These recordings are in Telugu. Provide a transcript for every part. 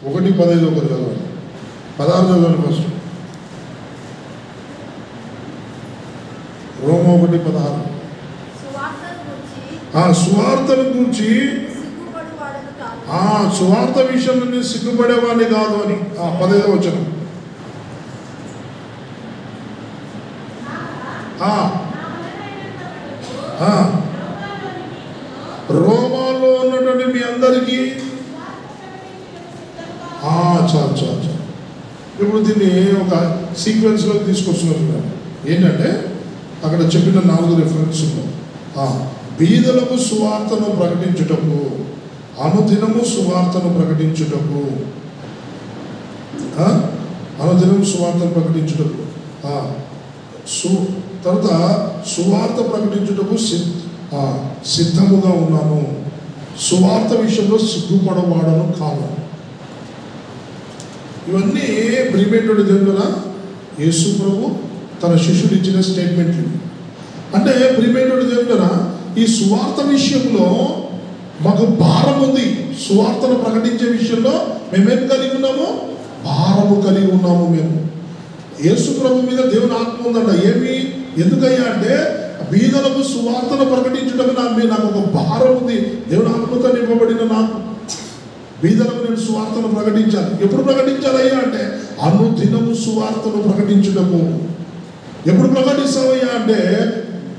1:15 ఒకరు చదవండి. 16 చదవండి ఫస్ట్. రోమా 1:16. సువార్తను గురించి సువార్త విషయంలో నేను సిగ్గుపడేవాడిని కాదు అని 15వ వచనం. రోమాలో ఉన్నటువంటి మీ అందరికీ చాలు. ఇప్పుడు దీన్ని ఒక సీక్వెన్స్లోకి తీసుకొస్తున్నారు. ఏంటంటే అక్కడ చెప్పిన 4 రెఫరెన్స్ ఉన్నాయి. బీదలకు సువార్తను ప్రకటించుటకు, అనుదినము సువార్తను ప్రకటించుటకు, అనుదినము సువార్తను ప్రకటించుటకు, తర్వాత సువార్త ప్రకటించుటకు సిద్ధముగా ఉన్నాను, సువార్త విషయంలో సిగ్గుపడవాడను కాను. ఇవన్నీ ప్రియమైనటువంటి దేవుడా యేసు ప్రభు తన శిష్యులు ఇచ్చిన స్టేట్మెంట్లు. అంటే ప్రియమైనటువంటి దేవుడా ఈ సువార్త విషయంలో మాకు భారం ఉంది. సువార్తను ప్రకటించే విషయంలో మేమేం కలిగి ఉన్నాము? భారము కలిగి ఉన్నాము. మేము యేసు ప్రభు మీద దేవుని ఆత్మ ఉందంట. ఎందుకయ్యా అంటే బీదలకు సువార్తను ప్రకటించడం నాకు ఒక భారం ఉంది. దేవుని ఆత్మతో నింపబడిన నాకు బీదలకు నేను సువార్తను ప్రకటించాలి. ఎప్పుడు ప్రకటించాలయ్యా అంటే అనుదినము సువార్తను ప్రకటించడము. ఎప్పుడు ప్రకటిస్తావయ్యా అంటే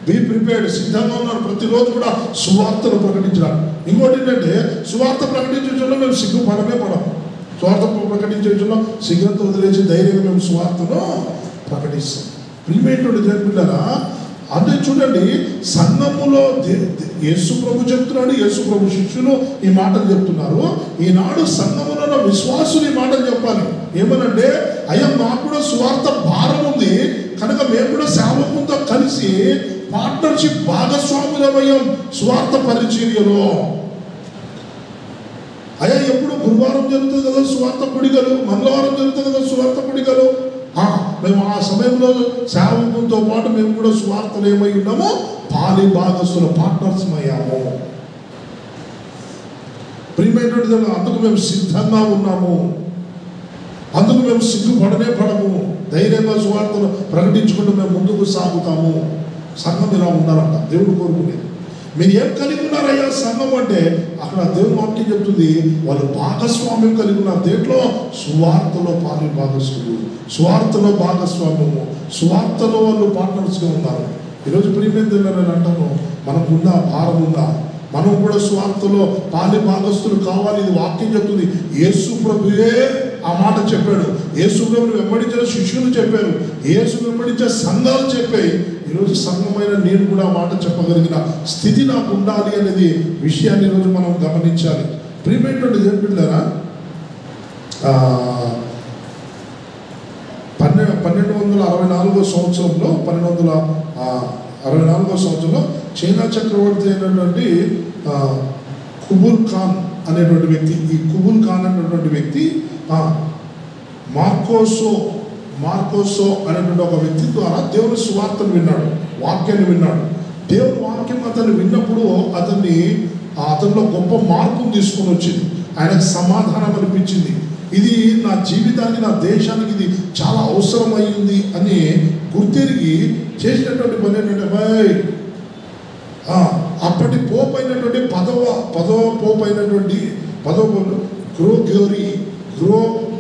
బీ ప్రిపేర్డ్, సిద్ధంగా ఉన్నారు. ప్రతిరోజు కూడా సువార్తను ప్రకటించాలి. ఇంకోటి ఏంటంటే సువార్త ప్రకటించడంలో మేము సిగ్గుపడమే పడము. సువార్త ప్రకటించే విషయంలో సిగ్గుతో వదిలేసి ధైర్యంగా మేము సువార్తను ప్రకటిస్తాం. ప్రియమైనటువంటి దేవులారా, అంటే చూడండి సంఘములో యేసు ప్రభు చెప్తున్నాడు, యేసు ప్రభు శిష్యులు ఈ మాటలు చెప్తున్నారు. ఈనాడు సంఘములో ఉన్న విశ్వాసులు ఈ మాటలు చెప్పాలి. ఏమనంటే అయ్యా మాకు కూడా సువార్త భారం ఉంది కనుక మేము కూడా సేవకులతో కలిసి పార్ట్నర్షిప్ భాగస్వాములమయ్యాం సువార్త పరిచర్యలో. అయ్యా ఎప్పుడు గురువారం జరుగుతుంది కదా సువార్త కూడికలు, మంగళవారం జరుగుతుంది కదా సువార్త కూడికలు. మేము ఆ సమయంలో సేవకులతో పాటు మేము కూడా సువార్తలు ఏమై ఉన్నాము? పాలి భాగస్తుల పార్ట్నర్స్ అయ్యాము. ప్రియమైనటువంటి అందుకు మేము సిద్ధంగా ఉన్నాము. అందుకు మేము సిగ్గుపడనే పడము. ధైర్యంగా సువార్తను ప్రకటించుకుంటూ మేము ముందుకు సాగుతాము. సంఘం ఇలా ఉండాలంట దేవుడు కోరుకునేది. మీరు ఏం కలిగి ఉన్నారయ్యా సంఘం అంటే అక్కడ దేవుని వాక్యం చెప్తుంది వాళ్ళు భాగస్వామ్యం కలిగి ఉన్నారు. దేంట్లో? సువార్తలో పాలి భాగస్వాములు, సువార్తలో భాగస్వామ్యము, సువార్తలో వాళ్ళు పార్ట్నర్స్గా ఉన్నారు. ఈరోజు ప్రియమైన నేను అంటాను, మనకుందా భారం ఉందా? మనం కూడా సువార్తలో పాలి భాగస్తులు కావాలి. ఇది వాక్యం చెప్తుంది. యేసు ప్రభువే ఆ మాట చెప్పాడు. యేసు ప్రభువుని వెంబడించిన శిష్యులు చెప్పారు. యేసు వెంబడించే సంఘాలు చెప్పాయి. ఈరోజు సంఘమైన నేను కూడా ఆ మాట చెప్పగలిగిన స్థితి నాకు ఉండాలి అనేది విషయాన్ని ఈరోజు మనం గమనించాలి. ప్రియమైనటువంటి దేవులారా, 1264 సంవత్సరంలో 1264 సంవత్సరంలో చైనా చక్రవర్తి అయినటువంటి కుబుల్ ఖాన్ అనేటువంటి వ్యక్తి, ఈ కుబుల్ ఖాన్ అనేటువంటి వ్యక్తి మార్కోసో అనేటువంటి ఒక వ్యక్తి ద్వారా దేవుని సువార్తను విన్నాడు, వాక్యాన్ని విన్నాడు. దేవుని వాక్యం అతన్ని విన్నప్పుడు అతనిలో గొప్ప మార్పును తీసుకొని వచ్చింది. ఆయనకు సమాధానం అనిపించింది. ఇది నా జీవితానికి, నా దేశానికి ఇది చాలా అవసరమైంది అని గుర్తిరిగి చేసినటువంటి పని ఏంటంటే అప్పటి పోపు అయినటువంటి పదవ పోపు అయినటువంటి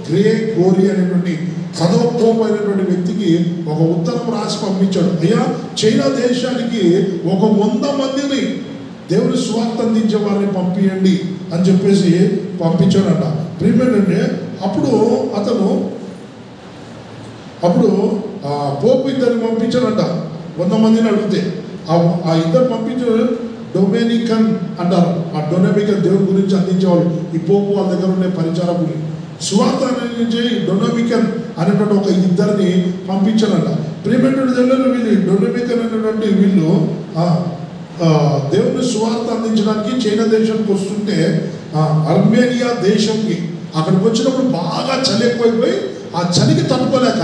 గ్రే గోరీ అనేటువంటి 10వ పోపు అయినటువంటి వ్యక్తికి ఒక ఉత్తరం రాసి పంపించాడు. అయ్యా చైనా దేశానికి ఒక 100 మందిని దేవుని సువార్త అందించే వారిని పంపించండి అని చెప్పేసి పంపించాడంట. ప్రియమైనటువంటి అప్పుడు పోపు ఇద్దరిని పంపించాడంట. 100 మందిని అడిగితే ఆ ఇద్దరు పంపించిన డొమినికన్ అంటారు. ఆ డొమినికన్ దేవుని గురించి అందించేవాళ్ళు. ఈ పోపు వాళ్ళ దగ్గర ఉండే పరిచారకులు సువార్త అందించే డొమినికన్ అనేటువంటి ఒక ఇద్దరిని పంపించారంట. ప్రియమైనటువంటి వీళ్ళు డొమినికన్ అనేటువంటి వీళ్ళు దేవుని సువార్త అందించడానికి చైనా దేశానికి వస్తుంటే అర్మేనియా దేశంకి అక్కడికి వచ్చినప్పుడు బాగా చలి ఎక్కువైపోయి ఆ చలికి తట్టుకోలేక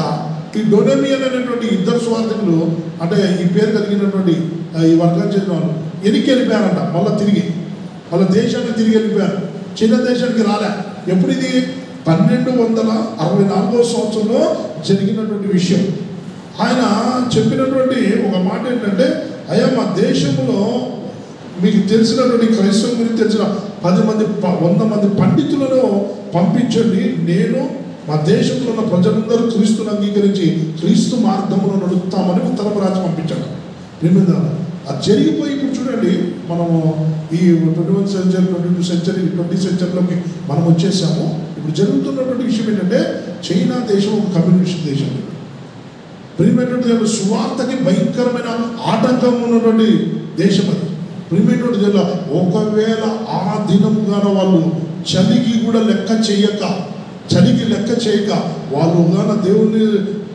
ఈ డొనమియన్ అనేటువంటి ఇద్దరు సువార్థకులు, అంటే ఈ పేరు కలిగినటువంటి ఈ వర్గం చెందిన వాళ్ళు వెనక్కి వెళ్ళిపోయారంట. మళ్ళీ తిరిగి వాళ్ళ దేశానికి తిరిగి వెళ్ళిపోయారు. చిన్న దేశానికి రాలే. ఎప్పుడు ఇది 1264 సంవత్సరంలో జరిగినటువంటి విషయం. ఆయన చెప్పినటువంటి ఒక మాట ఏంటంటే, అయ్యా మా దేశంలో మీకు తెలిసినటువంటి క్రైస్తవం గురించి తెలిసిన 10 మంది 100 మంది పండితులను పంపించండి, నేను మా దేశంలో ఉన్న ప్రజలందరూ క్రీస్తును అంగీకరించి క్రీస్తు మార్గంలో నడుపుతామని ఉత్తరం రాసి పంపించాడు. అది జరిగిపోయి ఇప్పుడు చూడండి, మనము ఈ 21వ సెంచరీ 22వ సెంచరీ 20వ సెంచరీలోకి మనం వచ్చేసాము. ఇప్పుడు జరుగుతున్నటువంటి విషయం ఏంటంటే, చైనా దేశం ఒక కమ్యూనిస్ట్ దేశం. ప్రియమైనటువంటి సువార్తకి భయంకరమైన ఆటంకం ఉన్నటువంటి దేశం అది. ప్రియమైనటువంటి దేశంలో ఒకవేళ ఆ దినముగాన వాళ్ళు చలికి కూడా లెక్క చేయక వాళ్ళు గాన దేవుని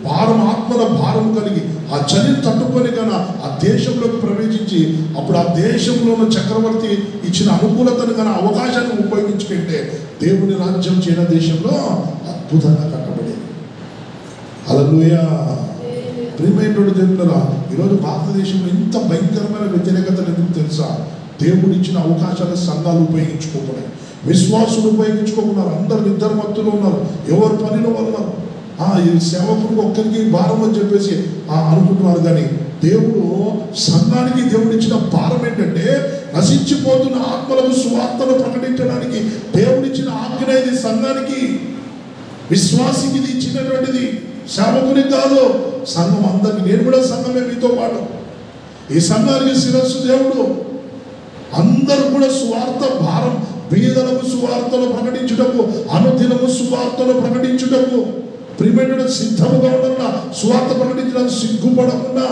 భారం, ఆత్మల భారం కలిగి ఆ చలిని తట్టుకొని గాన ఆ దేశంలోకి ప్రవేశించి అప్పుడు ఆ దేశంలో ఉన్న చక్రవర్తి ఇచ్చిన అనుకూలతను గాన అవకాశాన్ని ఉపయోగించుకుంటే దేవుని రాజ్యం చైనా దేశంలో అద్భుతంగా కట్టబడేది. హల్లెలూయా. ప్రియమైనటువంటి దేవులారా, ఈరోజు భారతదేశంలో ఇంత భయంకరమైన వ్యతిరేకతలు ఎందుకు తెలుసా? దేవుడు ఇచ్చిన అవకాశాలు సంఘాలు ఉపయోగించుకోకూడదు, విశ్వాసులు ఉపయోగించుకోకున్నారు. అందరు నిద్రమత్తులు ఉన్నారు, ఎవరు పనిలో ఉన్నారు. ఈ సేవకుడికి ఒక్కరికి భారం అని చెప్పేసి అనుకుంటున్నారు. కానీ దేవుడు సంఘానికి దేవుడు ఇచ్చిన భారం ఏంటంటే, నశించిపోతున్న ఆత్మలకు సువార్తను ప్రకటించడానికి దేవుడిచ్చిన ఆజ్ఞ ఇది. సంఘానికి, విశ్వాసికి ఇది ఇచ్చినటువంటిది, సేవకునికి కాదు. సంఘం అందరికి, నేను కూడా సంఘమే మీతో పాటు. ఈ సంఘానికి శిరస్సు దేవుడు. అందరూ కూడా సువార్త భారం, బీదలకు సువార్తను ప్రకటించుటకు, అనుదినము సువార్తను ప్రకటించుటకు ప్రియమైన సిద్ధముగా ఉండాలన్నా, సువార్త ప్రకటించడానికి సిగ్గుపడకుండా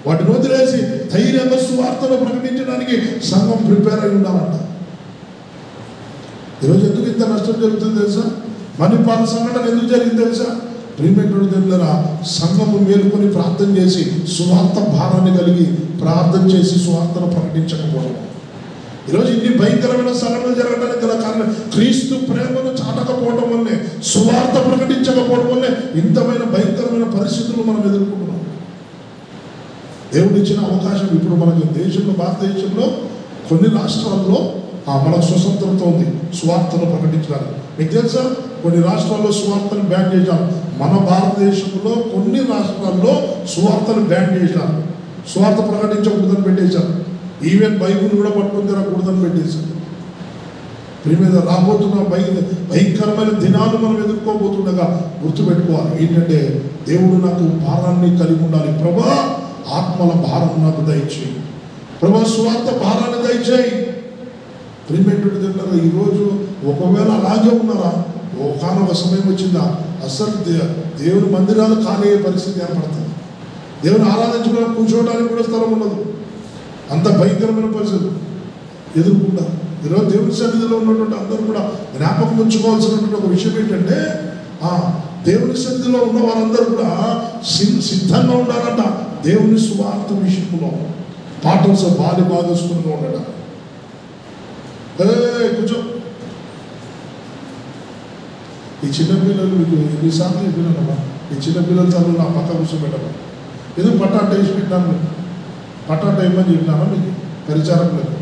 వాటిని వదిలేసి ధైర్యంగా సువార్తను ప్రకటించడానికి సంఘం ప్రిపేర్ అయి ఉండాలంట. ఈరోజు ఎందుకు ఇంత నష్టం జరుగుతుంది తెలుసా? మణిపాల్ సంఘటన ఎందుకు జరిగింది తెలుసా? ప్రియమైన దేవులారా, సంఘము మేలుకొని ప్రార్థన చేసి సువార్త భారాన్ని కలిగి ప్రార్థన చేసి సువార్తను ప్రకటించకపోవడం. ఈరోజు ఇన్ని భయంకరమైన సంఘటనలు జరగడానికి గల కారణం క్రీస్తు ప్రేమను చాటకపోవడం వల్లే, సువార్త ప్రకటించకపోవడం వల్లే ఇంతమైన భయంకరమైన పరిస్థితులు మనం ఎదుర్కొంటున్నాం. దేవుడు ఇచ్చిన అవకాశం ఇప్పుడు మనకు దేశంలో, భారతదేశంలో కొన్ని రాష్ట్రాల్లో మనకు స్వతంత్రత ఉంది సువార్తను ప్రకటించడానికి. మీకు తెలుసా, కొన్ని రాష్ట్రాల్లో సువార్తను బ్యాన్ చేశారు. మన భారతదేశంలో కొన్ని రాష్ట్రాల్లో సువార్తను బ్యాన్ చేశారు. సువార్త ప్రకటించకూడదని పెట్టేశారు. ఈవెన్ బైబుల్ కూడా పట్టుకుని తిరగకూడదని పెట్టేశారు. ప్రియమైన రాబోతున్న భయంకరమైన దినాలు మనం ఎదుర్కోబోతుండగా గుర్తుపెట్టుకోవాలి ఏంటంటే, దేవుడు నాకు భారాన్ని కలిగి ఉండాలి. ప్రభా, ఆత్మల భారం నాకు దయచేయి. ప్రభా, సువార్త భారాన్ని దయచేయి. ప్రియమైనటువంటి దగ్గర ఈరోజు ఒకవేళ అలాగే ఉన్నారా, ఒకనొక సమయం వచ్చిందా అసలు దేవుని మందిరాలు ఖాళీ అయ్యే పరిస్థితి ఏర్పడుతుంది. దేవుని ఆరాధించుకోవడానికి కూర్చోవడానికి కూడా స్థలం ఉండదు. అంత భయంకరమైన పరిస్థితి ఎదుర్కొంటారు. ఈరోజు దేవుని సన్నిధిలో ఉన్నటువంటి అందరూ కూడా జ్ఞాపకం ఉంచుకోవాల్సినటువంటి ఒక విషయం ఏంటంటే, దేవుని సన్నిధిలో ఉన్న వారందరూ కూడా సిద్ధంగా ఉండాలంట. దేవుని సువార్త విషయంలో పాటల్స్ బాలి భాగస్వామిగా ఉండడం. కూర్చో. ఈ చిన్నపిల్లలు మీకు ఎన్నిసార్లు చెప్పినానమ్మా, ఈ చిన్నపిల్లల చదువు నా పక్క కూర్చోబెట్టమా. ఏదో పట్టాట వేసి పెట్టాను, పట్టాట ఏమని చెప్పినానా మీకు పరిచారకులకు?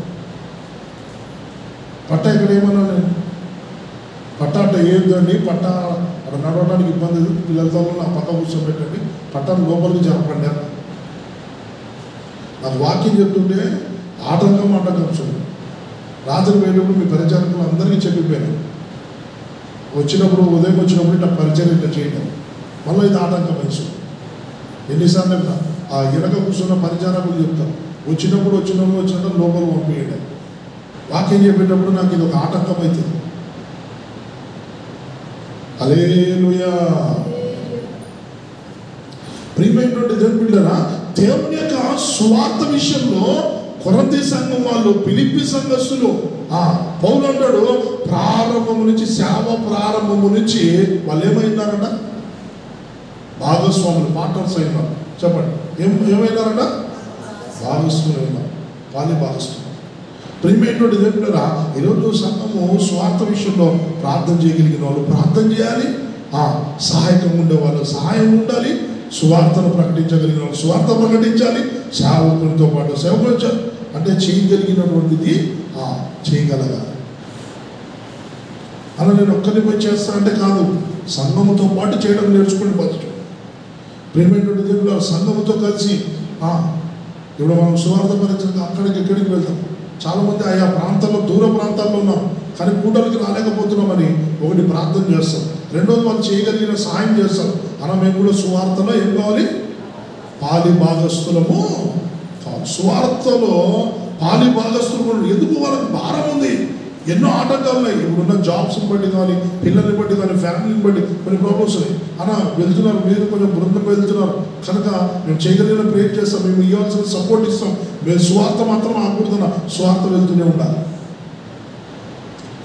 పట్ట ఇక్కడ ఏమన్నా నేను పట్టాట ఏందండి, పట్ట అక్కడ నడవడానికి ఇబ్బంది, పిల్లలతో నా పక్క కూర్చోబెట్టండి, పట్టాను లోపలికి జరపండి అన్న. నాకు వాక్యం చెప్తుంటే ఆటంకం చూడండి. రాత్రి పోయినప్పుడు మీ పరిచారకులు అందరికీ చెప్పిపోయాను, వచ్చినప్పుడు ఉదయం వచ్చినప్పుడు ఇట్లా పరిచయం ఇట్లా చేయడం, మళ్ళీ ఇది ఆటంకం వేసు. ఎన్నిసార్లు చెప్తా, ఆ వెనక కూర్చున్న పరిచారకులు చెప్తాను, వచ్చినప్పుడు లోపల పంపించండి. వాక్యం చెప్పేటప్పుడు నాకు ఇది ఒక ఆటంకం అవుతుంది. హల్లెలూయా. ప్రియమైనటువంటి దేవుని బిడ్డలారా, దేవుని యొక్క సువార్త విషయంలో కొరింథీ సంఘం వాళ్ళు, ఫిలిప్పీ సంఘస్థులు, పౌలు అంటాడు ప్రారంభము నుంచి, సేవ ప్రారంభము నుంచి వాళ్ళు ఏమైనారట? భాగస్వాములు, పార్ట్నర్స్ అయినారు. చెప్పండి, ఏమైనారట? భాగస్వాములు అయినారు, వాళ్ళే భాగస్వాములు. ప్రియమైనటువంటి దేవులారా, ఈరోజు సంఘము స్వార్థ విషయంలో ప్రార్థన చేయగలిగిన వాళ్ళు ప్రార్థన చేయాలి, సహాయకంగా ఉండేవాళ్ళు సహాయం ఉండాలి, సువార్తను ప్రకటించగలిగిన వాళ్ళు సువార్త ప్రకటించాలి, సేవకునితో పాటు సేవకులు అంటే చేయగలిగినటువంటిది చేయగలగాలి. అలా నేను ఒక్కరిని పోయి చేస్తా అంటే కాదు, సంఘముతో పాటు చేయడం నేర్చుకుని ఫస్ట్. ప్రేమేటువంటి దేవుడు సంఘముతో కలిసి ఇప్పుడు మనం సువార్త పరిచయం అక్కడికి ఎక్కడికి వెళ్తాం. చాలామంది ఆయా ప్రాంతాల్లో దూర ప్రాంతాల్లో ఉన్నాం, కానీ కూటలకి రాలేకపోతున్నామని ఒకటి ప్రార్థన చేస్తాం. రెండోది వాళ్ళు చేయగలిగిన సహాయం చేస్తాం. అలా మేము కూడా సువార్తలో ఏం కావాలి? పాలి భాగస్థులము కావాలి. సువార్తలో పాలి భాగస్థులు కూడా ఎందుకు? వాళ్ళకి భారం ఉంది, ఎన్నో ఆటంకాలు ఉన్నాయి. ఇప్పుడున్న జాబ్స్ని బట్టి కానీ, పిల్లల్ని బట్టి కానీ, ఫ్యామిలీని బట్టి కొన్ని ప్రాబ్లమ్స్ ఉన్నాయి. అలా వెళ్తున్నారు, మీరు కొంచెం బృందం వెళ్తున్నారు కనుక మేము చేయగలిగిన ప్రేర్ చేస్తాం, మేము ఇవ్వాల్సిన సపోర్ట్ ఇస్తాం. మేము స్వార్థ మాత్రం ఆకూడదన్న, స్వార్థ వెళ్తూనే ఉండాలి.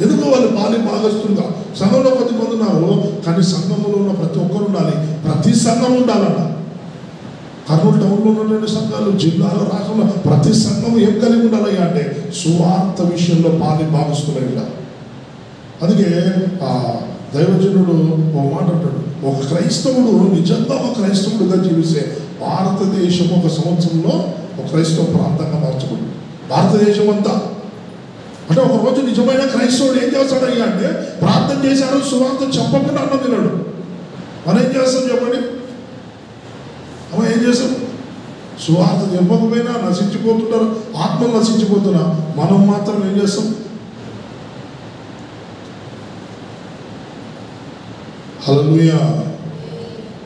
ఎందుకు? వాళ్ళు పాలి భాగస్తులుగా సంఘంలో 10 మంది ఉన్నారు, కానీ సంఘంలో ఉన్న ప్రతి ఒక్కరు ఉండాలి, ప్రతి సంఘం ఉండాలన్న. కర్నూలు టౌన్లో ఉన్నటువంటి సంఘాలు, జిల్లాలో, రాష్ట్రంలో ప్రతి సంఘం ఏం కలిగి ఉండాలి అంటే సువార్త విషయంలో పాలి భాగస్తులై ఉండాలి. అందుకే దైవజనుడు ఒక మాట అంటాడు, ఒక క్రైస్తవుడు నిజంగా ఒక క్రైస్తవుడుగా జీవిస్తే భారతదేశం ఒక సంవత్సరంలో ఒక క్రైస్తవ ప్రాంతంగా మార్చబడింది. భారతదేశం అంతా అంటే ఒక రోజు నిజమైన క్రైస్తవుడు ఏం చేస్తాడయ్యా అంటే ప్రార్థన చేశారు, సువార్త చెప్పకుండా అన్నం తిన్నాడు. మనం ఏం చేస్తాం చెప్పండి? ఏం చేస్తాం? సువార్త చెప్పకపోయినా నశించిపోతున్నారు, ఆత్మలు నశించిపోతున్నా. మనం మాత్రం ఏం చేస్తాం? హల్లెలూయా.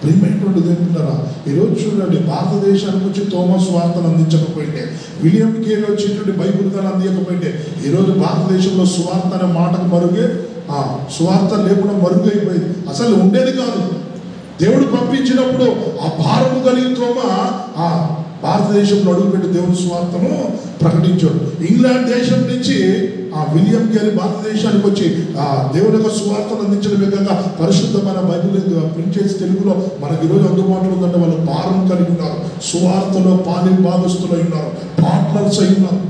ప్రియమైనటువంటి దేవులారా, ఈరోజు చూడండి, భారతదేశానికి వచ్చి తోమస్ సువార్తను అందించకపోయింటే, విలియం కేరీ వచ్చేటువంటి బైబిల్ గాని అందించకపోయింటే, ఈరోజు భారతదేశంలో సువార్త అనే మాటకు మరుగే, సువార్త లేకుండా మరుగైపోయింది, అసలు ఉండేది కాదు. దేవుడు పంపించినప్పుడు ఆ భారము కలిగి తోమ భారతదేశంలో అడుగుపెట్టి దేవుని సువార్తను ప్రకటించాడు. ఇంగ్లాండ్ దేశం నుంచి విలియం కేరీ భారతదేశానికి వచ్చి దేవుని యొక్క సువార్తను అందించడం విధంగా పరిశుద్ధమైన బైబిల్ ప్రింట్ చేసి తెలుగులో మనకి ఈరోజు అందుబాటులో ఉందంటే వాళ్ళు భారం కలిగి ఉన్నారు, సువార్తలో పాలి భాగస్తులు అయి ఉన్నారు, పార్ట్నర్స్ అయి ఉన్నారు.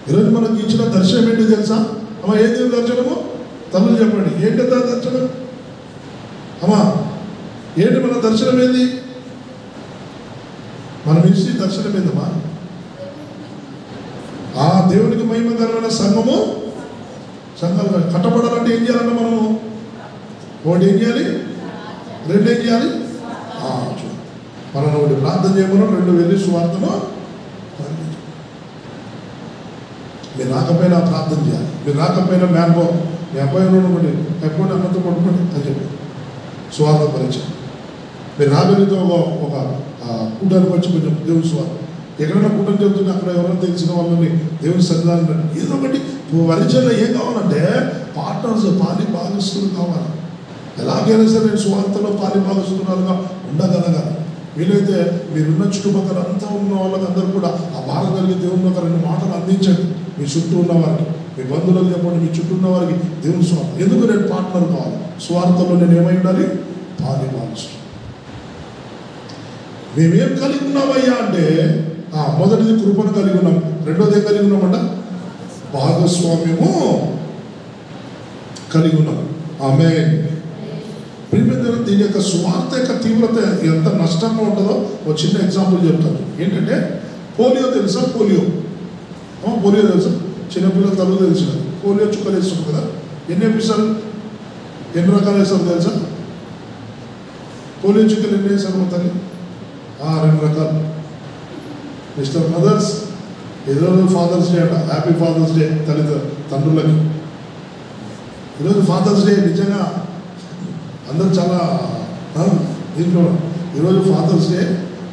ఈరోజు మనకి ఇచ్చిన దర్శనం ఏంటి తెలుసా? ఏంటి దర్శనము? తల్లు చెప్పండి, ఏంటి దర్శనం? ఏంటి మన దర్శనం? ఏంది మనం ఇచ్చి దర్శనం ఏందమ్మా? దేవునికి మహిమకరమైన సంఘము, సంఘాలు కట్టబడాలంటే ఏం చేయాలంటే మనము ఒకటి ఏం చేయాలి, రెండు ఏం చేయాలి? మనం ఒకటి ప్రార్థన చేయమని, రెండు వెళ్ళి సువార్తను మీరు రాకపోయినా ప్రార్థన చేయాలి. మీరు రాకపోయినా మ్యాన్బో మీ అబ్బాయి ఒకటి ఎప్పుడు అన్నతో పడుకోండి అని చెప్పి సువార్త పరిచయం. మీరు రాగలిగితే ఒక కూటానికి వచ్చి కొంచెం దేవుని సువార్త ఎక్కడైనా కూటమి చెబుతుంటే అక్కడ ఎవరైనా తెలిసిన వాళ్ళని దేవుని సన్నిధానం ఏదో ఒకటి పరిచయంలో ఏం కావాలంటే పార్ట్నర్స్, పాలి భాగస్తులు కావాలి. ఎలాగైనా సరే నేను సువార్తలో పాలి భాగస్తులుగా ఉండగలగాలి. వీలైతే మీరున్న చుట్టుపక్కల అంతా ఉన్న వాళ్ళకి అందరూ కూడా ఆ భారం కలిగి దేవుని యొక్క 2 మాటలు అందించండి. మీ చుట్టూ ఉన్న వారికి, మీ బంధువులకు చెప్పండి, మీ చుట్టూ ఉన్న వారికి దేవుని స్వార్థ. ఎందుకు నేను పార్ట్నర్ కావాలి? స్వార్థంలో నేను ఏమై ఉండాలి? పాలి భాగస్తులు. మేమేం కలిగి ఉన్నామయ్యా అంటే మొదటిది కృపను కలిగి ఉన్నాం, రెండోది ఏం కలిగి ఉన్నామంట? భాగస్వామ్యము కలిగి ఉన్నాం. ఆమేన్. ప్రియమైన దీని యొక్క సువార్త యొక్క తీవ్రత ఎంత నష్టంగా ఉంటుందో ఒక చిన్న ఎగ్జాంపుల్ చెప్తాను. ఏంటంటే పోలియో తెలుసా? పోలియో తెలుసా? చిన్నపిల్లల తల్లు తెలుసు కదా, పోలియో చుక్కలు వేస్తుంది కదా. ఎన్ని వేపిస్తారు? ఎన్ని రకాలు వేస్తారు తెలుసా? పోలియో చుక్కలు ఎన్ని వేస్తారు మా తల్లి? 2 రకాలు. మిస్టర్ మదర్స్, ఈరోజు ఫాదర్స్ డే అంట. హ్యాపీ ఫాదర్స్ డే తండ్రులకి. ఈరోజు ఫాదర్స్ డే. నిజంగా అందరూ చాలా దీంట్లో ఈరోజు ఫాదర్స్ డే.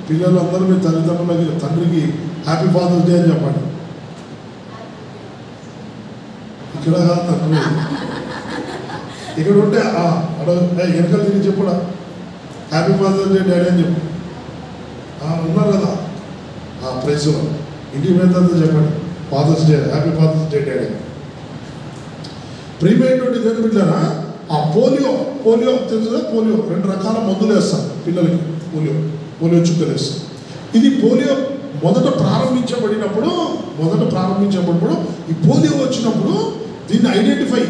పిల్లలు అందరూ మీ తల్లిదండ్రులకి, తండ్రికి హ్యాపీ ఫాదర్స్ డే అని చెప్పండి. ఇక్కడ కాదు తండ్రి, ఇక్కడ ఉంటే వెనకాల తిరిగి చెప్పడా హ్యాపీ ఫాదర్స్ డే డాడీ అని చెప్పు. ఉన్నారు కదా ప్రైజ్ ఇంటికి వెళ్తాతో చెప్పండి fathers day, happy fathers day daddy. ప్రియమైనటువంటి దేవుని బిడ్డలారా, పోలియో తెలుసుదా? పోలియో 2 రకాల మందులు వేస్తారు పిల్లలకి. పోలియో చుక్కలు వేస్తారు. ఇది పోలియో మొదట ప్రారంభించబడినప్పుడు ఈ పోలియో వచ్చినప్పుడు దీన్ని ఐడెంటిఫై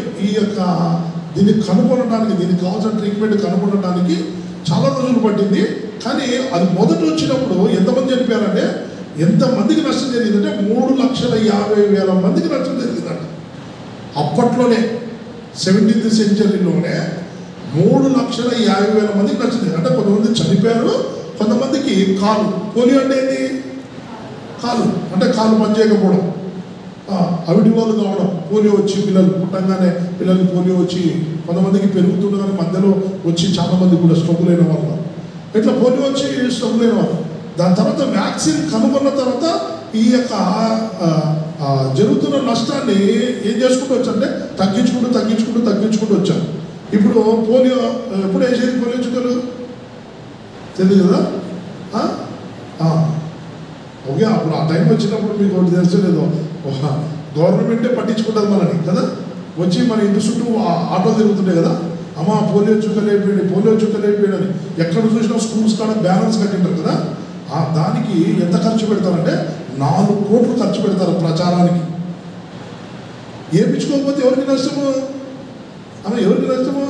దీన్ని కనుగొనడానికి, దీనికి కావాల్సిన ట్రీట్మెంట్ కనుగొనడానికి చాలా రోజులు పట్టింది. కానీ అది మొదట వచ్చినప్పుడు ఎంతమంది చనిపోయారంటే, ఎంతమందికి నష్టం జరిగిందంటే 3,50,000 మందికి నష్టం జరిగిందంట. అప్పట్లోనే 17th సెంచరీలోనే 3,50,000 మందికి నచ్చింది. అంటే కొంతమంది చనిపోయారు, కొంతమందికి కాలు. పోలియో అంటే ఏంటి? కాలు అంటే కాలు పనిచేయకపోవడం, అవిటి వాళ్ళు కావడం. పోలియో వచ్చి పిల్లలు పుట్టంగానే పిల్లలకి పోలియో వచ్చి కొంతమందికి పెరుగుతుండగానే మధ్యలో వచ్చి చాలామంది కూడా స్ట్రోక్ లేని వాళ్ళు, ఇట్లా పోలియో వచ్చి స్ట్రోక్ లేని వాళ్ళు. దాని తర్వాత వ్యాక్సిన్ కనుగొన్న తర్వాత ఈ యొక్క జరుగుతున్న నష్టాన్ని ఏం చేసుకుంటూ వచ్చారంటే తగ్గించుకుంటూ వచ్చారు. ఇప్పుడు పోలియో ఎప్పుడు వేసేది? పోలియో చుక్కలు తెలియదు కదా. ఓకే, అప్పుడు ఆ టైం వచ్చినప్పుడు మీకు ఒకటి తెలుసలేదు, గవర్నమెంటే పట్టించుకుంటుంది మనని కదా. వచ్చి మన ఇంటి చుట్టూ ఆటోలు తిరుగుతుంటాయి కదా, అమ్మ పోలియో చుక్కలు అయిపోయాడు అని. ఎక్కడ చూసినా స్కూల్స్ కాడ బ్యానర్స్ కట్టింటారు కదా. దానికి ఎంత ఖర్చు పెడతారంటే 4 కోట్లు ఖర్చు పెడతారు ప్రచారానికి. ఏపించుకోకపోతే ఎవరికి నష్టము? ఎవరికి నష్టము?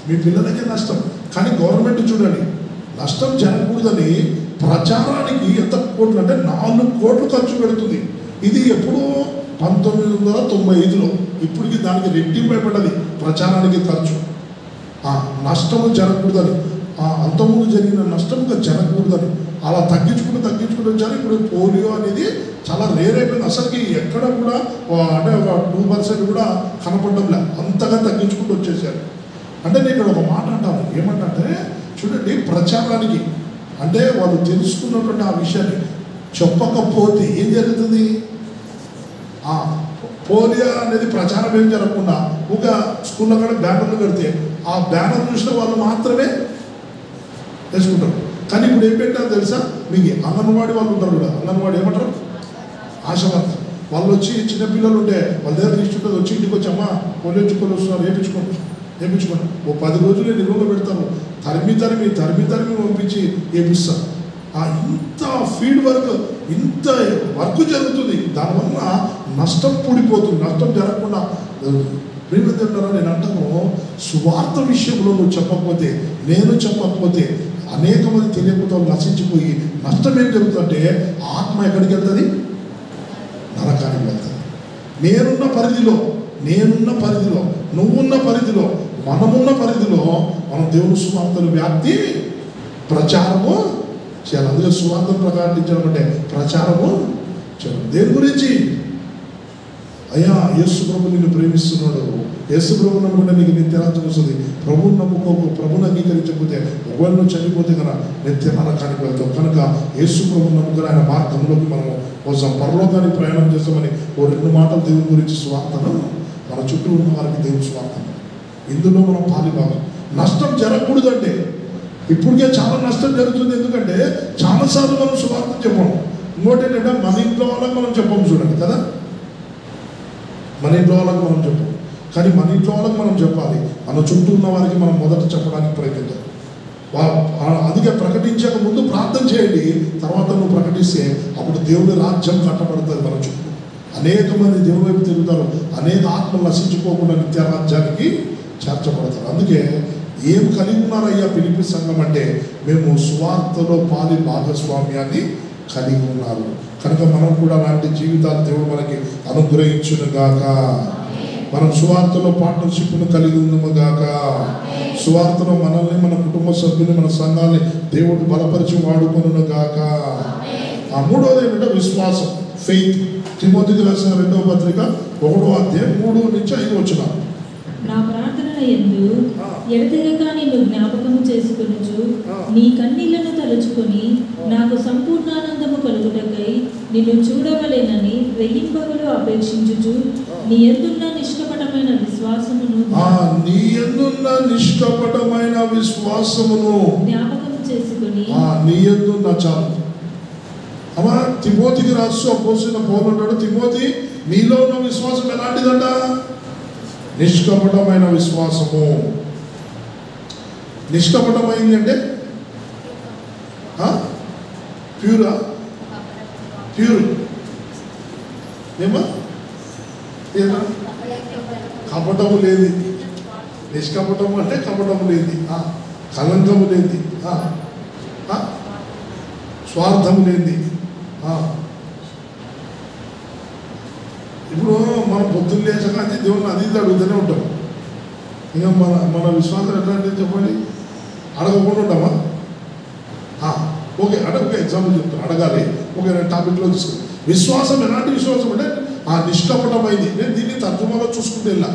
మీ పిల్లలకే నష్టం. కానీ గవర్నమెంట్ చూడండి, నష్టం జరగకూడదని ప్రచారానికి ఎంత కోట్లు అంటే 4 కోట్లు ఖర్చు పెడుతుంది. ఇది ఎప్పుడు 1995లో. ఇప్పటికి దానికి రెట్టింపు అయిపోయింది ప్రచారానికి ఖర్చు. నష్టము జరగకూడదని, అంతకుముందు జరిగిన నష్టముగా జరగకూడదని అలా తగ్గించుకుంటూ వచ్చారు. ఇప్పుడు పోలియో అనేది చాలా రేర్ అయిపోయింది. అసలుకి ఎక్కడ కూడా అంటే ఒక 2% కూడా కనపడడంలే, అంతగా తగ్గించుకుంటూ వచ్చేసారు. అంటే నేను ఇక్కడ ఒక మాట అంటాను, ఏమంటే చూడండి, ప్రచారానికి అంటే వాళ్ళు తెలుసుకున్నటువంటి ఆ విషయాన్ని చెప్పకపోతే ఏం జరుగుతుంది? పోలియో అనేది ప్రచారం ఏం జరగకుండా ఒక స్కూల్లో కూడా బ్యానర్లు పెడితే ఆ బ్యానర్ చూసిన వాళ్ళు మాత్రమే తెలుసుకుంటారు. కానీ ఇప్పుడు ఏం పెట్టారో తెలుసా? మీకు అంగన్వాడీ వాళ్ళు ఉంటారు కదా, అంగన్వాడీ ఏమంటారు? ఆశావర్కర్ వాళ్ళు వచ్చి చిన్నపిల్లలు ఉంటే వాళ్ళ దగ్గర తీసుకుంటుంది, వచ్చి ఇంటికి వచ్చి అమ్మ పోలియో చుక్కలు వస్తున్నారు, వేయించుకోండి. ఓ 10 రోజులే నిల్వలో పెడతారు. తరిమి పంపించి వేపిస్తారు. ఇంత ఫీడ్ వర్క్, ఇంత వర్క్ జరుగుతుంది. దానివల్ల నష్టం పూడిపోతుంది. నష్టం జరగకుండా ప్రేమిద్దారా నేను అంటాను, సువార్త విషయంలో నువ్వు చెప్పకపోతే, నేను చెప్పకపోతే అనేక మంది తెలియకపోతే నశించిపోయి నష్టం ఏం జరుగుతుందంటే ఆత్మ ఎక్కడికి వెళ్తుంది? నరకానికి వెళ్తుంది. నేనున్న పరిధిలో, నువ్వున్న పరిధిలో, మనమున్న పరిధిలో మనం దేవుని సువార్తను వ్యాప్తి ప్రచారము చేయాలి. అందులో సువార్తను ప్రకటించడం అంటే ప్రచారము చేయాలి. దేని గురించి? అయ్యా యేసు ప్రభు నిన్ను ప్రేమిస్తున్నాడు, యేసు ప్రభు నమ్ముకుంటే నీకు నిత్యరాజ్యం వస్తుంది. ప్రభువుని నమ్ముకోకు, ప్రభుని అంగీకరించకపోతే ఒకవేళ చనిపోతే కనుక నిత్య నరకానికి వెళ్తావు. కనుక యేసు ప్రభు నమ్ముకుని ఆయన మార్గంలోకి మనము కోసం పరలోకానికి ప్రయాణం చేస్తామని 2 మాటలు దేవుని గురించి సువార్తను మన చుట్టూ ఉన్న వారికి దేవుని సువార్తను ఇందులో మనం పాలిభాగం. నష్టం జరగకూడదంటే ఇప్పటికే చాలా నష్టం జరుగుతుంది. ఎందుకంటే చాలాసార్లు మనం సువార్త చెప్పాము. ఇంకోటి ఏంటంటే మన ఇంట్లో వాళ్ళకి మనం చెప్పాము. చూడండి కదా, మన ఇంట్లో వాళ్ళకి మనం చెప్పాము. కానీ మన ఇంట్లో వాళ్ళకి మనం చెప్పాలి, మన చుట్టూ ఉన్న వారికి మనం మొదట చెప్పడానికి ప్రయత్నించాలి. అందుకే ప్రకటించక ముందు ప్రార్థన చేయండి, తర్వాత నువ్వు ప్రకటిస్తే అప్పుడు దేవుని రాజ్యం కట్టబడుతుంది. మన చుట్టూ అనేక మంది దేవుని వైపు తిరుగుతారు, అనేక ఆత్మలు నశించుకోకుండా నిత్య రాజ్యానికి చేర్చబడతారు. అందుకే ఏం కలిగి ఉన్నారయ్యా ఫిలిప్పీ సంఘం అంటే మేము సువార్తలో పాలి భాగస్వామ్యాన్ని కలిగి ఉన్నారు. కనుక మనం కూడా అలాంటి జీవితాలు దేవుడు మనకి అనుగ్రహించును గాక. మనం సువార్తలో పార్ట్నర్షిప్ను కలిగి ఉందము గాక. సువార్తలో మనల్ని, మన కుటుంబ సభ్యులు, మన సంఘాన్ని దేవుడు బలపరిచి వాడుకొనును గాక. మూడవది ఏంటంటే విశ్వాసం, ఫెయిత్. తిమోతికి రాసిన 2వ పత్రిక 1వ అధ్యాయం 3-5 వచనాలు. నా ప్రార్థన యందు ఎడతెగక నిన్ను జ్ఞాపకము చేసుకొనుచు నీ కన్నీళ్లను తలుచుకొని నాకు సంపూర్ణానందము కలుగుటకై నిన్ను చూడవలెనని రెయ్యింపగలు అపేక్షించుచు నీ యందున్న నిష్కపటమైన విశ్వాసమును జ్ఞాపకము చేసుకొని నీ యందున్న చాలు. అమ్మా తిమోతికి రాస్తూ అపోస్తలుడైన పౌలు అంటాడు, తిమోతి నీలో ఉన్న విశ్వాసం ఎలాంటిదంట? నిష్కపటమైన విశ్వాసము. నిష్కపటమైంది అంటే ప్యూరా? ప్యూర్ ఏమా? కపటము లేదు. నిష్కపటము అంటే కపటము లేదు, కలంకము లేదు, స్వార్థము లేనిది. ఇప్పుడు మనం పొద్దున్న లేచక దేవుని అది అడుగుతూనే ఉంటాం. ఇక మన విశ్వాసం ఎట్లాంటిది చెప్పండి? అడగకుండా ఉంటామా? ఓకే, అంటే ఒక ఎగ్జాంపుల్ చెప్తాను, అడగాలి. ఓకే, నేను టాపిక్లో తీసుకుని విశ్వాసం ఎలాంటి విశ్వాసం అంటే నిష్కపటమైంది. నేను దీన్ని తర్జుమాలో చూసుకుంటూ వెళ్ళా.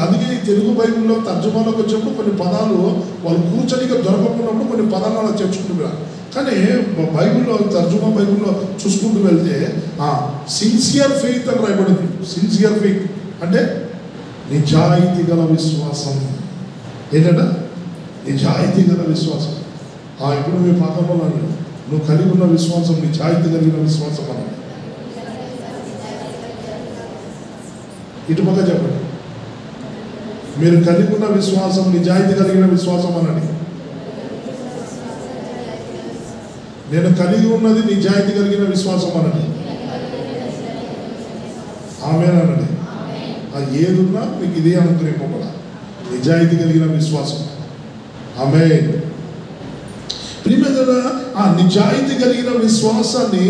అందుకే ఈ తెలుగు బైబిల్లో తర్జుమాలోకి వచ్చినప్పుడు కొన్ని పదాలు వాళ్ళు కూర్చొనిగా దొరకకున్నప్పుడు కొన్ని పదాలు అలా చేర్చుకుంటున్నారు. కానీ బైబిల్లో తర్జుమా బైబిల్లో చూసుకుంటూ వెళ్తే సిన్సియర్ ఫెయిత్ అని రాయబడింది. సిన్సియర్ ఫెయిత్ అంటే నిజాయితీ గల విశ్వాసం. ఏంటంటే నిజాయితీ గల విశ్వాసం. ఇప్పుడు మీ పక్కన నువ్వు కలిగి ఉన్న విశ్వాసం నిజాయితీ కలిగిన విశ్వాసం అన్నది. ఇటుపక్క చెప్పండి, మీరు కలిగి ఉన్న విశ్వాసం నిజాయితీ కలిగిన విశ్వాసం అనండి. నేను కలిగి ఉన్నది నిజాయితీ కలిగిన విశ్వాసం అనండి. ఆమేనండి. ఏదున్నా మీకు ఇదే అనుగ్రహింపబడ నిజాయితీ కలిగిన విశ్వాసం. ఆమేన్. ప్రియమైన ఆ నిజాయితీ కలిగిన విశ్వాసాన్ని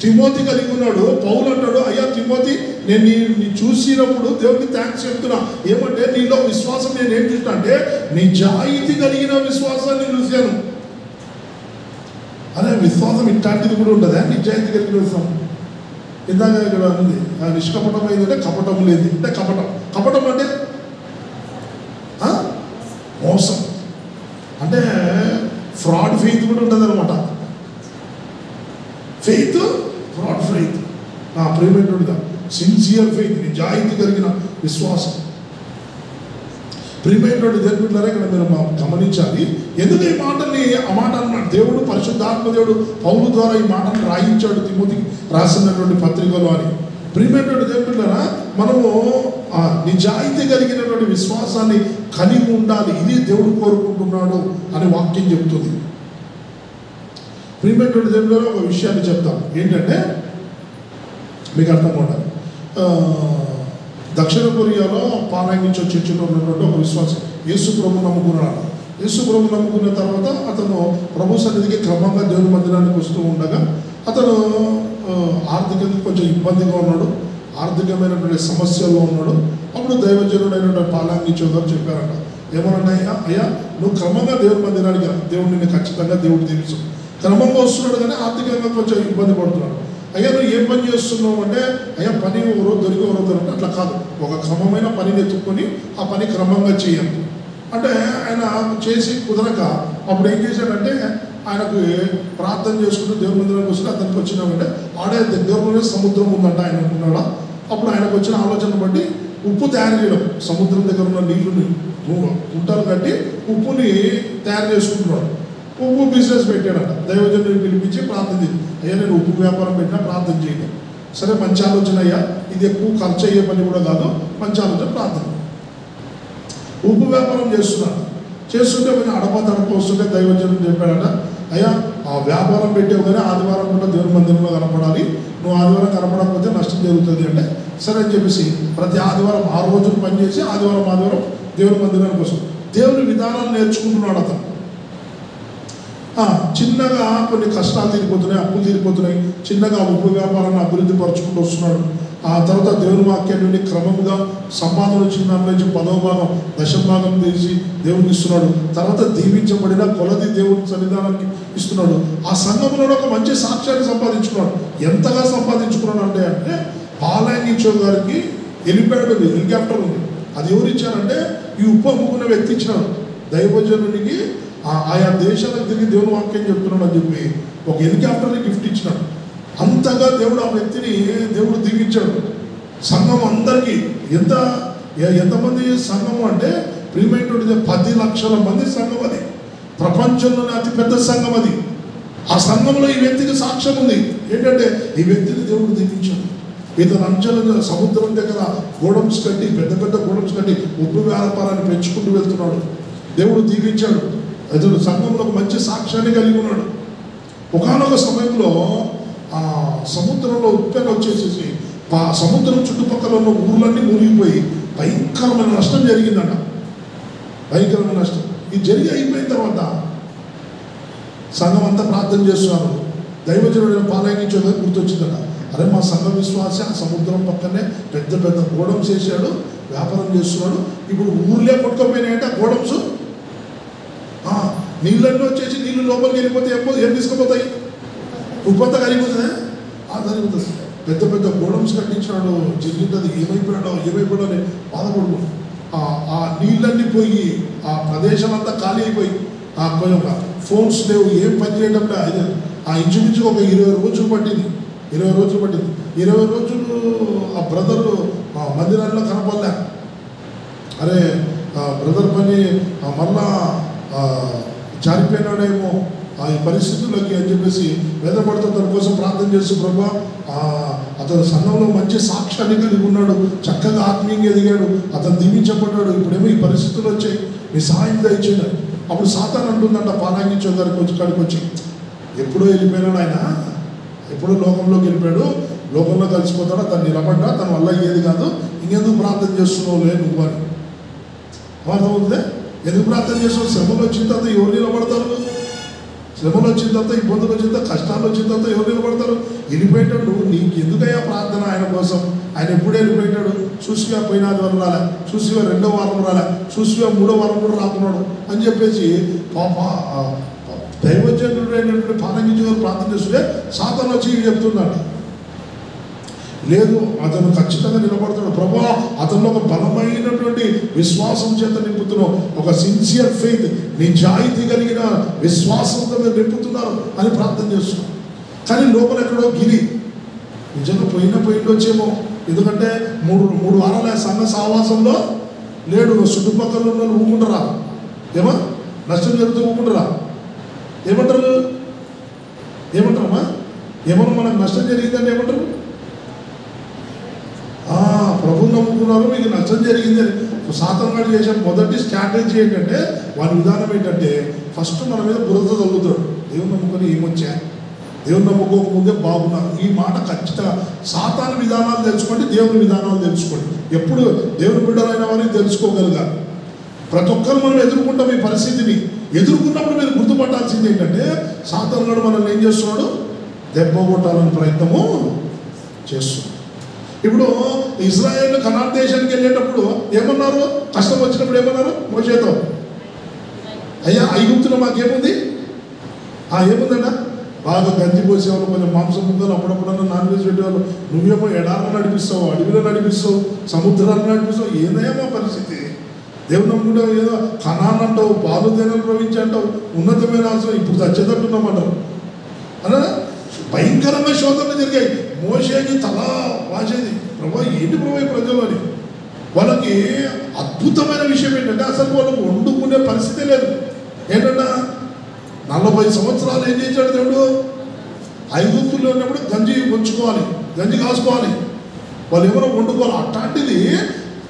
తిమోతి కలిగి ఉన్నాడు. పౌలు అంటాడు, అయ్యా తిమోతి, నేను నీ చూసినప్పుడు దేవుడికి థ్యాంక్స్ చెప్తున్నా. ఏమంటే నీలో విశ్వాసం నేను ఏం చూసినా అంటే నిజాయితీ కలిగిన విశ్వాసాన్ని చూశాను. అదే విశ్వాసం ఇట్లాంటిది కూడా ఉంటుందా? నిజాయితీ కలిగిన విశ్వాసం. ఇందాక ఇక్కడ ఉంది నిష్కపటం అయిందంటే కపటం లేదు అంటే కపటం. కపటం అంటే మోసం, అంటే ఫ్రాడ్ ఫెయిత్ కూడా ఉంటుంది అనమాట. Faith, fraud faith. ప్రియమైనటువంటిదా సిన్సియర్ ఫెయిత్, నిజాయితీ కలిగిన విశ్వాసం. ప్రియమైనటువంటి దేవుడులారా, ఇక్కడ మీరు గమనించాలి. ఎందుకు ఈ మాటల్ని ఆ మాట అన్నాడు దేవుడు, పరిశుద్ధాత్మ దేవుడు పౌలు ద్వారా ఈ మాటను రాయించాడు తిమోతికి రాసినటువంటి పత్రికలో అని. ప్రియమైనటువంటి దేవుడులారా, మనము నిజాయితీ కలిగినటువంటి విశ్వాసాన్ని కలిగి ఉండాలి. ఇది దేవుడు కోరుకుంటున్నాడు అని వాక్యం చెప్తుంది. ప్రియమైనటువంటి దేవుడులారా, ఒక విషయాన్ని చెప్తాం. ఏంటంటే మీకు అర్థం ఉండాలి. దక్షిణ కొరియాలో పారాయించే చర్చిలో ఉన్నటువంటి ఒక విశ్వాసం యేసు ప్రభు నమ్ముకున్నాడు. యేసు ప్రభు నమ్ముకున్న తర్వాత అతను ప్రభు సన్నిధికి క్రమంగా దేవుని మందిరానికి వస్తూ ఉండగా అతను ఆర్థికంగా కొంచెం ఇబ్బందిగా ఉన్నాడు, ఆర్థికమైనటువంటి సమస్యల్లో ఉన్నాడు. అప్పుడు దైవజనుడైనటువంటి పాలాంగిచో గారు చెప్పారంట, ఏమన్నా అయ్యా నువ్వు క్రమంగా దేవుని మందిరానికి దేవుడు నిన్ను ఖచ్చితంగా దేవుడు దీవించు. క్రమంగా వస్తున్నాడు కానీ ఆర్థికంగా కొంచెం ఇబ్బంది పడుతున్నాడు. అయ్యా నువ్వు ఏం పని చేస్తున్నావు అంటే, అయ్యా పని ఎవరో దొరికి ఎవరో దొరికి అట్లా కాదు, ఒక క్రమమైన పనిని ఎత్తుక్కొని ఆ పని క్రమంగా చేయాలి అంటే ఆయన చేసి కుదరక అప్పుడు ఏం చేశాడంటే ఆయనకు ప్రార్థన చేసుకుంటూ దేవుని మందిరానికి వస్తే అతనికి వచ్చినామంటే ఆడే దగ్గరలోనే సముద్రం ఉందంట ఆయన అనుకున్నాడా. అప్పుడు ఆయనకు వచ్చిన ఆలోచన బట్టి ఉప్పు తయారు చేయడం, సముద్రం దగ్గర ఉన్న నీళ్ళని గుంటలు కట్టి ఉప్పుని తయారు చేసుకుంటున్నాడు. ఉప్పు బిజినెస్ పెట్టాడట. దైవజనుడిని పిలిపించి ప్రార్థన చేసి, అయ్యా నేను ఉప్పు వ్యాపారం పెట్టినా ప్రార్థన చేయడం. సరే మంచి ఆలోచన అయ్యా, ఇది ఎక్కువ ఖర్చు అయ్యే పని కూడా కాదు, మంచి ఆలోచన, ప్రార్థన. ఉప్పు వ్యాపారం చేస్తుంటే కొంచెం అడప వస్తుంటే దైవజనుడు చెప్పాడట, అయ్యా ఆ వ్యాపారం పెట్టావు కానీ ఆదివారం కూడా దేవుని మందిరంలో కనపడాలి, నువ్వు ఆదివారం కనపడకపోతే నష్టం జరుగుతుంది అంటే సరే అని చెప్పేసి ప్రతి ఆదివారం 6 రోజులు పనిచేసి ఆదివారం దేవుని మందిరానికి వస్తుంది. దేవుని విధానాలు నేర్చుకుంటున్నాడు అతను. చిన్నగా కొన్ని కష్టాలు తీరిపోతున్నాయి, అప్పులు తీరిపోతున్నాయి, చిన్నగా ఉప్పు వ్యాపారాన్ని అభివృద్ధి పరుచుకుంటూ వస్తున్నాడు. ఆ తర్వాత దేవుని వాక్యం నుండి క్రమంగా సంపాదన వచ్చిన దాని నుంచి 10వ భాగం 10వ భాగం తీసి దేవునికి ఇస్తున్నాడు. తర్వాత దీవించబడిన కొలది దేవుని సన్నిధానానికి ఇస్తున్నాడు. ఆ సంఘంలో ఒక మంచి సాక్ష్యాన్ని సంపాదించుకున్నాడు. ఎంతగా సంపాదించుకున్నాడు అంటే పాలాంగిచో గారికి హెలిప్యాడ్ ఉంది, హెలికాప్టర్ ఉంది. అది ఎవరు ఇచ్చారంటే ఈ ఉప్పు అమ్ముకున్న వ్యక్తి ఇచ్చినాడు. దైవజనునికి ఆయా దేశాలకు తిరిగి దేవుని వాక్యం చెప్తున్నాడు అని చెప్పి ఒక హెలికాప్టర్ని గిఫ్ట్ ఇచ్చినాడు. అంతగా దేవుడు ఆ వ్యక్తిని దేవుడు దీవించాడు. సంఘం అందరికీ ఎంతమంది సంఘం అంటే ప్రియమైనటువంటి 10 లక్షల మంది సంఘం. అది ప్రపంచంలోనే అతిపెద్ద సంఘం. అది ఆ సంఘంలో ఈ వ్యక్తికి సాక్ష్యం ఉంది. ఏంటంటే ఈ వ్యక్తిని దేవుడు దీవించాడు. ఇతను అంచెల సముద్రం దగ్గర గోడమ్స్ కట్టి పెద్ద గోడమ్స్ కట్టి ఉప్పు వ్యాపారాన్ని పెంచుకుంటూ వెళ్తున్నాడు. దేవుడు దీవించాడు. అతడు సంఘంలో ఒక మంచి సాక్ష్యాన్ని కలిగి ఉన్నాడు. ఒకానొక సమయంలో ఆ సముద్రంలో ఉప్పెన వచ్చేసేసి సముద్రం చుట్టుపక్కల ఉన్న ఊర్లన్నీ మునిగిపోయి భయంకరమైన నష్టం జరిగిందట. భయంకరమైన నష్టం. ఇది జరిగి అయిపోయిన తర్వాత సంఘం అంతా ప్రార్థన చేస్తున్నారు. దైవజనుడైన పాలాంగిచో గుర్తొచ్చిందట, అరే మా సంఘ విశ్వాస ఆ సముద్రం పక్కనే పెద్ద గోడమ్స్ వేసాడు, వ్యాపారం చేస్తున్నాడు. ఇప్పుడు ఊర్లే కొట్టుకపోయినాయంటే ఆ గోడమ్స్ నీళ్ళన్నీ వచ్చేసి నీళ్ళు లోపలికి వెళ్ళిపోతే ఏం తీసుకుపోతాయి? ఉప్పంతా కరిగిపోతుందా? కరిగిపోతుంది. పెద్ద పెద్ద గోడమ్స్ కట్టించినాడు, జరిగింది ఏమైపోయాడో అని బాధపడు. ఆ నీళ్ళన్నీ పోయి ఆ ప్రదేశం అంతా ఖాళీ అయిపోయి కొంచెం ఫోన్స్ లేవు, ఏం పని చేయడం లేదు. ఇంచుమించుగా ఒక 20 రోజులు పట్టింది. 20 రోజులు ఆ బ్రదరు మందిరాల్లో కనపడలే. అరే బ్రదర్ పని మళ్ళా జారిపోయినాడేమో ఈ పరిస్థితుల్లోకి అని చెప్పేసి వేదపడుతూ తన కోసం ప్రార్థన చేస్తూ, ప్రభా అతను సంఘంలో మంచి సాక్ష్యాన్ని కలిగి ఉన్నాడు, చక్కగా ఆత్మీయంగా ఎదిగాడు, అతను దీవించబడ్డాడు, ఇప్పుడేమో ఈ పరిస్థితులు వచ్చాయి, మీ సహాయం దయచేయండి. అప్పుడు సాతాను అంటుందంట పారాంగించే కాడికి వచ్చి, ఎప్పుడో వెళ్ళిపోయినాడు ఆయన, ఎప్పుడో లోకంలోకి వెళ్ళిపోయాడు, లోకంలో కలిసిపోతాడు, తను నిలబడ్డా, తన వల్ల ఏది కాదు, ఇంకెందుకు ప్రార్థన చేస్తున్నావు లే నువ్వు అని. అర్థమవుతుందే? ఎందుకు ప్రార్థన చేస్తున్నావు? శ్రమలు వచ్చిన తర్వాత ఎవరు నిలబడతారు? శ్రమలు వచ్చిన తర్వాత, ఇబ్బందులు వచ్చిన తర్వాత, కష్టాలు వచ్చిన తర్వాత ఎవరు నిలబడతారు? వెళ్ళిపోయాడు నువ్వు, నీకు ఎందుకయ్యా ప్రార్థన ఆయన కోసం? ఆయన ఎప్పుడు వెళ్ళిపోయాడు? చూసిగా పోయినాది వారం రాలే, చూసిగా 2వ వారం రాలే, చూసిగా 3వ వారం కూడా రాకున్నాడు అని చెప్పేసి దైవజనుడు అయినటువంటి పారంగించే వారు ప్రార్థన చేస్తుంటే సాతాను వచ్చి చెప్తున్నాడు, లేదు అతను ఖచ్చితంగా నిలబడతాడు ప్రభా, అతను ఒక బలమైనటువంటి విశ్వాసం చేత నింపుతున్నావు, ఒక సిన్సియర్ ఫెయిత్, నిజాయితీ కలిగిన విశ్వాసంతో మీరు నింపుతున్నారు అని ప్రార్థన చేస్తున్నాం. కానీ లోపల ఎక్కడో గిరి నిజంగా పోయిండొచ్చేమో. ఎందుకంటే మూడు వారాల సంఘ సావాసంలో లేడు. చుట్టుపక్కల ఉన్న వాళ్ళు ఊముంటారా? ఏమో నష్టం జరుగుతూ ఊముంటారా? ఏమంటారమ్మా? ఏమన్నా మనకు నష్టం జరిగిందని ఏమంటారు? ప్రభువు నమ్ముకున్నారు, మీకు నష్టం జరిగిందని. సాతాను చేసే మొదటి స్ట్రాటజీ ఏంటంటే, వారి విధానం ఏంటంటే, ఫస్ట్ మన మీద బురద తగ్గుతాడు. దేవుని నమ్ముకొని ఏమొచ్చా, దేవుని నమ్ముకోకముందే బాగున్నారు. ఈ మాట ఖచ్చితంగా సాతాను విధానాలు తెలుసుకోండి, దేవుని విధానాలు తెలుసుకోండి. ఎప్పుడు దేవుని బిడ్డలైన వారిని తెలుసుకోగలిగారు. ప్రతి ఒక్కరు మనం ఎదుర్కొంటాం ఈ పరిస్థితిని. ఎదుర్కొన్నప్పుడు మీరు గుర్తుపట్టాల్సింది ఏంటంటే, సాతాను మనల్ని ఏం చేస్తున్నాడు? దెబ్బ కొట్టాలని ప్రయత్నము చేస్తున్నాడు. ఇప్పుడు ఇజ్రాయేల్ కనాన్ దేశానికి వెళ్ళేటప్పుడు ఏమన్నారు? కష్టం వచ్చినప్పుడు ఏమన్నారు? మోషేతో, అయ్యా ఐగుప్తులో మాకేముంది? ఏముందన్నా? బాగా గంజి పోసేవాళ్ళు, కొంచెం మాంసం ముద్దలు, అప్పుడప్పుడన్నా నాన్ వెజ్ పెట్టేవాళ్ళు. నువ్వేమో ఎడారులు నడిపిస్తావు, అడవిలో నడిపిస్తావు, సముద్రాలను నడిపిస్తావు. ఏదైనా పరిస్థితి. దేవుని నమ్ముకుంటావు, ఏదో కనాన్ అంటావు, పాలు తేనెలు ప్రవహించి అంటావు, ఉన్నతమైన అవసరం, ఇప్పుడు చచ్చేటట్టున్నామంటారు అన్నా. భయంకరంగా శోధనలు జరిగాయి. మోషేకి తల వాసేది, ప్రభా ఏంటి ప్రభా ఈ ప్రజలు అని. వాళ్ళకి అద్భుతమైన విషయం ఏంటంటే, అసలు వాళ్ళకు వండుకునే పరిస్థితే లేదు. ఏంటంటే 40 సంవత్సరాలు ఏం చేశాడు దేవుడు? ఐగుప్తులో ఉన్నప్పుడు గంజి ఉంచుకోవాలి, గంజి కాసుకోవాలి, వాళ్ళు ఏమైనా వండుకోవాలి. అట్లాంటిది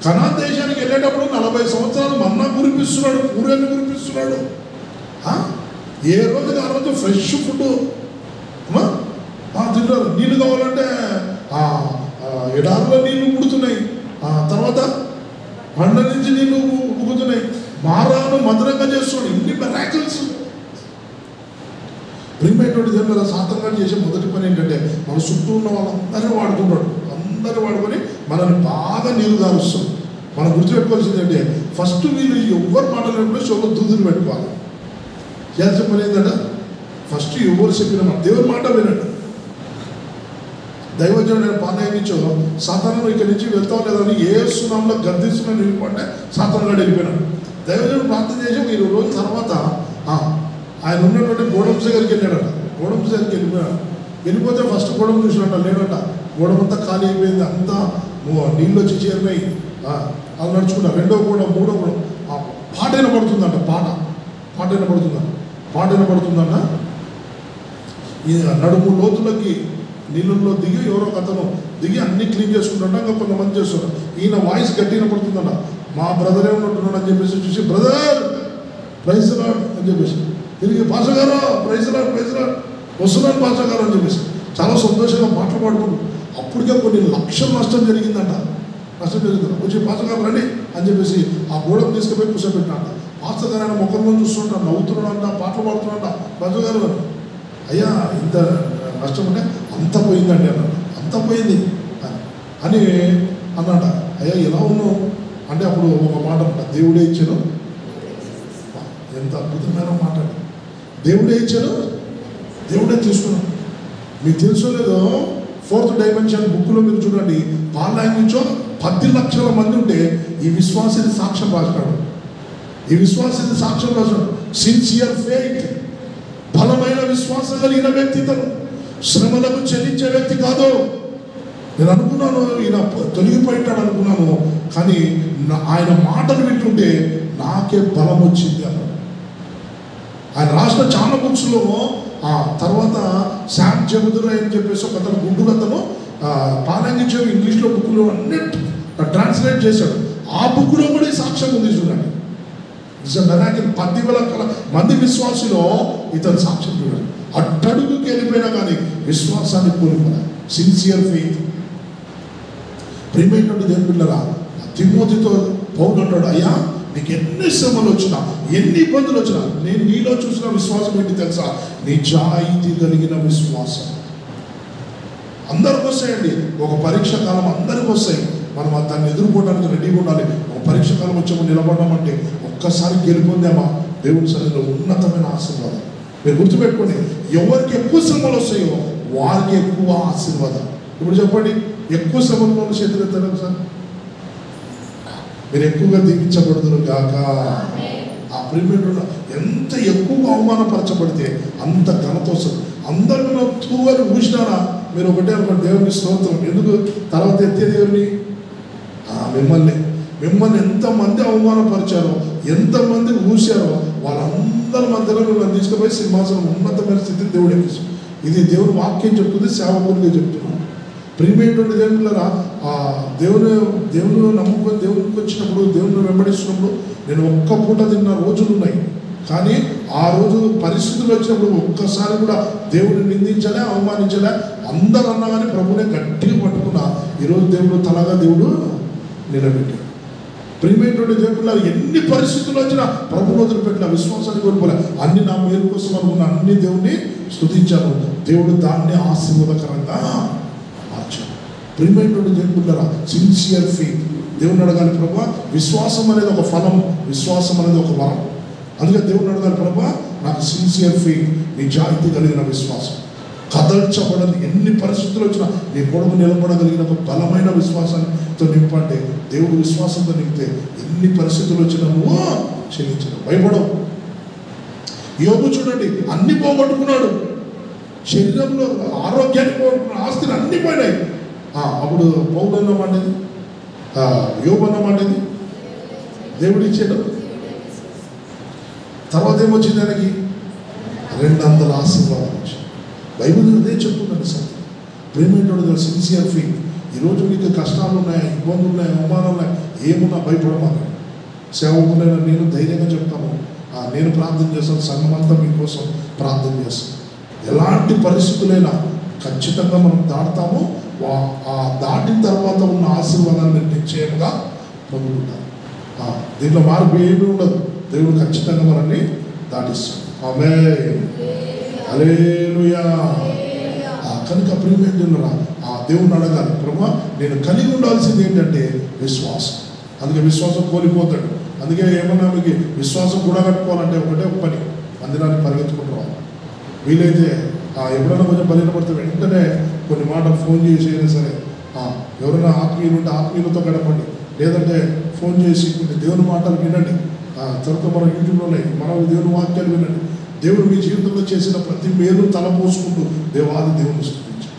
కనాన్ దేశానికి వెళ్ళేటప్పుడు 40 సంవత్సరాలు మన్నా కురిపిస్తున్నాడు, పూరేళ్ళు కురిపిస్తున్నాడు. ఏ రోజుకి ఆ రోజు ఫ్రెష్ ఫుడ్ తింటారు. నీళ్ళు కావాలంటే ఎడారులో నీళ్లు పుడుతున్నాయి, తర్వాత పండ్ల నుంచి నీళ్లు ఉగుతున్నాయి, మారాను మధురంగా చేస్తున్నాడు. ఇన్ని మిరాకిల్స్. ప్రియమైనటువంటి దేవుని సాతంగా చేసే మొదటి పని ఏంటంటే, మన చుట్టూ ఉన్న వాళ్ళందరినీ వాడుకుంటాడు. అందరూ వాడుకొని మనల్ని బాగా నీరు గారుస్తాడు. మనం గుర్తుపెట్టుకోవాల్సింది ఏంటంటే, ఫస్ట్ వీళ్ళు ఎవరు మాట్లాడినప్పుడు చెవులో దూదులు పెట్టుకోవాలి. చేయాల్సిన పని ఏంటంటే, ఫస్ట్ ఎవరు చెప్పిన మాట, దేవుని మాట వినండి. దైవజనుడు నేను పానయించో సాతాను ఇక్కడి నుంచి వెళ్తావు లేదని ఏ సునాంలో గర్దిస్తున్నా నిలిపంటే సాతానుగా వెళ్ళిపోయినాడు. దైవజనుడు ప్రార్థన చేసి 20 రోజుల తర్వాత ఆయన ఉన్నటువంటి గోడమ్స్ దగ్గరికి వెళ్ళాడట. గోడమ్స్ దగ్గరికి వెళ్ళిపోతే ఫస్ట్ గోడమ్ చూసినట్ట లేడట. గోడమంతా ఖాళీ అయిపోయింది, అంతా నీళ్ళు వచ్చి చేరినాయి. అది నడుచుకున్నా. 2వ గోడం, 3వ గోడం. పాట వినపడుతుందంట. పాట వినపడుతుందంట. ఈ నడుము లోతులకి నీళ్ళల్లో దిగి ఎవరో అతను దిగి అన్ని క్లీన్ చేసుకుంటా. ఇంకా కొంతమంది చేస్తున్నారు. ఈయన వాయిస్ గట్టిగా పడుతుందట. మా బ్రదరే ఉన్నట్టున్నాడు అని చెప్పేసి చూసి, బ్రదర్ ప్రైజ్ లార్డ్ అని చెప్పేసి తిరిగి, పాష గారు ప్రైజ్ లార్డ్ వస్తున్నాను పాష గారు అని చెప్పేసి చాలా సంతోషంగా పాటలు పాడుకుంటూ. అప్పటికే కొన్ని లక్షల నష్టం జరిగిందంట. వచ్చి పాష గారు రండి అని చెప్పేసి ఆ గోడకు తీసుకుపోయి కూర్చోబెట్టినట్ట. పాష గారు ఆయన ముఖంలో చూస్తుంటా, నవ్వుతున్నాడంట, పాటలు పాడుతున్నాడంట. పాష గారు, అయ్యా ఇంత నష్టం అంటే అంత పోయిందండి అన్నాడు. అంత పోయింది అని అన్నాడ. అయ్యా ఎలా ఉన్నావు అంటే అప్పుడు ఒక మాట దేవుడే ఇచ్చాను. ఎంత అద్భుతమైన మాట. దేవుడే ఇచ్చాను, దేవుడే తీసుకున్నాను. మీకు తెలుసో లేదో, 4th డైమెన్షన్ బుక్లో మీరు చూడండి, పాలాంగించో 10 లక్షల మంది ఉంటే ఈ విశ్వాసాన్ని సాక్ష్యం రాసినాడు. ఈ విశ్వాసాన్ని సాక్ష్యం రాసినాడు. సిన్సియర్ ఫెయిత్, బలమైన విశ్వాసం కలిగిన వ్యక్తి తను. శ్రమలకు చెల్లించే వ్యక్తి కాదు. నేను అనుకున్నాను ఈయన తొలగిపోయింటాడు అనుకున్నాను, కానీ ఆయన మాటలు వింటుంటే నాకే బలం వచ్చింది అన్నాడు. ఆయన రాసిన చాలా బుక్స్లో తర్వాత శామ్ జబుదురాయ్ అని చెప్పేసి ఒక అతను గుండు అతను పాలాంగించేవి ఇంగ్లీష్లో బుక్లో అన్ని ట్రాన్స్లేట్ చేశాడు. ఆ బుక్లో కూడా ఈ సాక్ష్యం ఉంది చూడండి. 10,000 మంది విశ్వాసులో ఇతను సాక్ష్యం చూడండి. అట్టడుగుకి వెళ్ళిపోయినా కానీ విశ్వాసాన్ని కోల్పోయినా. Sincere faith. ప్రియమైనటువంటి దేవుని బిడ్డలారా, తిమోతితో పౌలు అంటాడు, అయ్యా నీకు ఎన్ని శ్రమలు వచ్చినా, ఎన్ని ఇబ్బందులు వచ్చినా, నేను నీలో చూసిన విశ్వాసం ఏంటి తెలుసా? నిజాయితీ కలిగిన విశ్వాసం. అందరికి వస్తాయండి. ఒక పరీక్ష కాలం అందరికి వస్తాయి. మనం దాన్ని ఎదుర్కోవడానికి రెడీగా ఉండాలి. ఒక పరీక్ష కాలం వచ్చాము నిలబడ్డామంటే ఒక్కసారి గెలుపొందామా దేవుని సన్నిధిలో ఉన్నతమైన ఆశీర్వాదం. మీరు గుర్తుపెట్టుకోండి, ఎవరికి ఎక్కువ శ్రమలు వస్తాయో వారికి ఎక్కువ ఆశీర్వాదం. ఇప్పుడు చెప్పండి, ఎక్కువ శ్రమలో చేతులు ఎత్తారు సార్, మీరు ఎక్కువగా దీవించబడుదురు గాక. ఆ ప్రియమైన ఎంత ఎక్కువగా అవమానపరచబడితే అంత ఘనత వస్తుంది. అందరిలో తూవని ఊసినారా మీరు ఒకటే అనుకోండి, దేవుని స్తోత్రం. ఎందుకు తర్వాత ఎత్తే దేవుని మిమ్మల్ని ఎంతమంది అవమానపరిచారో, ఎంతమంది ఊసారో వాళ్ళందరి మధ్యలో మిమ్మల్ని తీసుకుపోయి సింహాసనం ఉన్నతమైన స్థితిని దేవుడు ఎక్కిస్తాడు. ఇది దేవుని వాక్యం చెప్తుంది, సేవకులుగా చెప్తున్నాను. ప్రియమైనటువంటి దేవుళ్ళరా, దేవుని నమ్ముకొని దేవునికి వచ్చినప్పుడు, దేవుని వెంబడిస్తున్నప్పుడు నేను ఒక్క పూట తిన్న రోజులు ఉన్నాయి. కానీ ఆ రోజు పరిస్థితులు వచ్చినప్పుడు ఒక్కసారి కూడా దేవుడిని నిందించలే, అవమానించలే. అందరూ అన్నా కానీ ప్రభునే గట్టిగా పట్టుకున్నా. ఈరోజు దేవుడు తలగా దేవుడు నిలబెట్టాడు. ప్రియమైనటువంటి దేవుళ్ళ ఎన్ని పరిస్థితులు వచ్చినా ప్రభుని వదిలిపెట్టిన, విశ్వాసాన్ని కోల్పోలే. అన్ని నా మేలు కోసం అనుకున్న అన్ని దేవుణ్ణి స్తుతించాను. దేవుడు దాన్ని ఆశీర్వాదకరంగా మార్చాడు. ప్రియమైనటువంటి దేవుళ్ళరా, సిన్సియర్ ఫెయిత్. దేవుని అడగాలి, ప్రభువా విశ్వాసం అనేది ఒక ఫలం, విశ్వాసం అనేది ఒక వరం. అందుకే దేవుని అడగాలి, ప్రభువా నాకు సిన్సియర్ ఫెయిత్, నిజాయితీ కలిగిన విశ్వాసం, కదల్చబడని ఎన్ని పరిస్థితులు వచ్చినా నీ కొడుకు నిలబడగలిగిన ఒక బలమైన విశ్వాసంతో నింపంటే, దేవుడు విశ్వాసంతో నింపితే ఎన్ని పరిస్థితులు వచ్చినా నువ్వు చెల్లించడం భయపడవు. యోబు చూడండి, అన్ని పోగొట్టుకున్నాడు. శరీరంలో ఆరోగ్యాన్ని పోగొట్టుకున్నాడు, ఆస్తులు అన్ని పోయినాయి. అప్పుడు పౌలు అన్నమాటది, యోబు అన్నమాటది దేవుడు ఇచ్చాడు. తర్వాత ఏమొచ్చింది ఆయనకి? 200 ఆశీర్వాదాలు వచ్చాయి. బైబిల్ అదే చెప్తుందండి సార్. ప్రేమేంటో sincere faith. ఈరోజు నీకు కష్టాలు ఉన్నాయి, ఇబ్బందులు ఉన్నాయి, అవమానాలు ఉన్నాయి, ఏమున్నా భయపడమాలి. సేవకులైనా నేను ధైర్యంగా చెప్తాను, నేను ప్రార్థన చేస్తాను, సంఘం అంతా మీకోసం ప్రార్థన చేస్తాను. ఎలాంటి పరిస్థితులైనా ఖచ్చితంగా మనం దాటుతాము. ఆ దాటిన తర్వాత ఉన్న ఆశీర్వాదాన్ని నిశ్చయంగా పొందుకుంటాం. దీంట్లో మార్పు ఏమీ ఉండదు. దేవుడు ఖచ్చితంగా మనల్ని దాటిస్తాడు. ఆమేన్, హల్లెలూయా. కనుక ప్రియమైనరా, ఆ దేవుని అడగాలి, ప్రభువా నేను కలిగి ఉండాల్సింది ఏంటంటే విశ్వాసం. అందుకే విశ్వాసం కోల్పోతాడు. అందుకే ఏమన్నా మీకు విశ్వాసం కూడా కట్టుకోవాలంటే ఒకటే ఒక పని, మందిరాన్ని పరిగెత్తుకుంటూ రావాలి. వీలైతే ఎప్పుడైనా కొంచెం బలహీనపడితే వెంటనే కొన్ని మాటలు ఫోన్ చేసి అయినా సరే, ఎవరైనా ఆత్మీయులు ఉంటే ఆత్మీయులతో గడపండి. లేదంటే ఫోన్ చేసి కొన్ని దేవుని మాటలు వినండి. తర్వాత మనం యూట్యూబ్లో మనం దేవుని వాక్యాలు వినండి. దేవుడు మీ జీవితంలో చేసిన ప్రతి మేలు తలపోసుకుంటూ దేవాది దేవుని స్తుతించండి.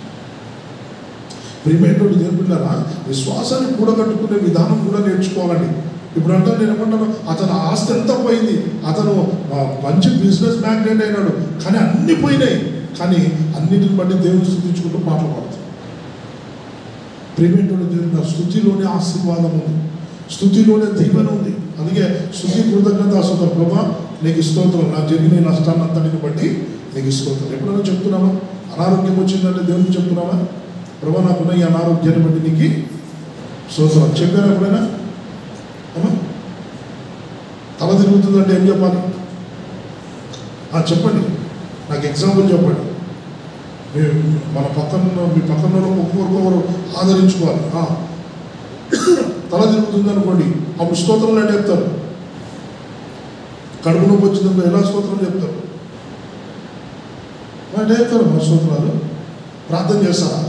ప్రియమైనటువంటి దేవుని బిడ్డలారా, విశ్వాసాన్ని కూడగట్టుకునే విధానం కూడా నేర్చుకోవాలండి. ఇప్పుడు అంటే నేను ఏమంటాను, అతను ఆస్తి ఎంత పోయింది, అతను మంచి బిజినెస్ మ్యాగ్నెట్ అయినాడు, కానీ అన్ని పోయినాయి. కానీ అన్నిటిని బట్టి దేవుని స్తుతించుకుంటూ పాటలు పాడుతాడు. ప్రియమైనటువంటి దేవుని స్తుతిలోనే ఆశీర్వాదం ఉంది, స్తుతిలోనే దీవెన ఉంది. అందుకే స్తుతి కృతజ్ఞత స్తోత్రం. ప్రభువా నీకు స్తోత్రం, నాకు జరిగిన నష్టాన్ని అంతటిని బట్టి నీకు స్తోత్రం. ఎప్పుడైనా చెప్తున్నావా? అనారోగ్యం వచ్చిందంటే దేవునికి చెప్తున్నావా? ప్రభువా నాకున్న ఈ అనారోగ్యాన్ని బట్టి నీకు స్తోత్రం చెప్పారా ఎప్పుడైనా? తల తిరుగుతుందంటే ఏం చెప్పాలి? చెప్పండి, నాకు ఎగ్జాంపుల్ చెప్పండి. మీ పక్కన ఒక్కొక్కరు ఆదరించుకోవాలి. తల తిరుగుతుంది అనుకోండి, అప్పుడు స్తోత్రాలు అంటే చెప్తారు. కడుపు నొప్పి వచ్చిందనుకో ఎలా స్తోత్రాలు చెప్తారు? అంటే చెప్తారు మా స్తోత్రాలు. ప్రార్థన చేస్తారా?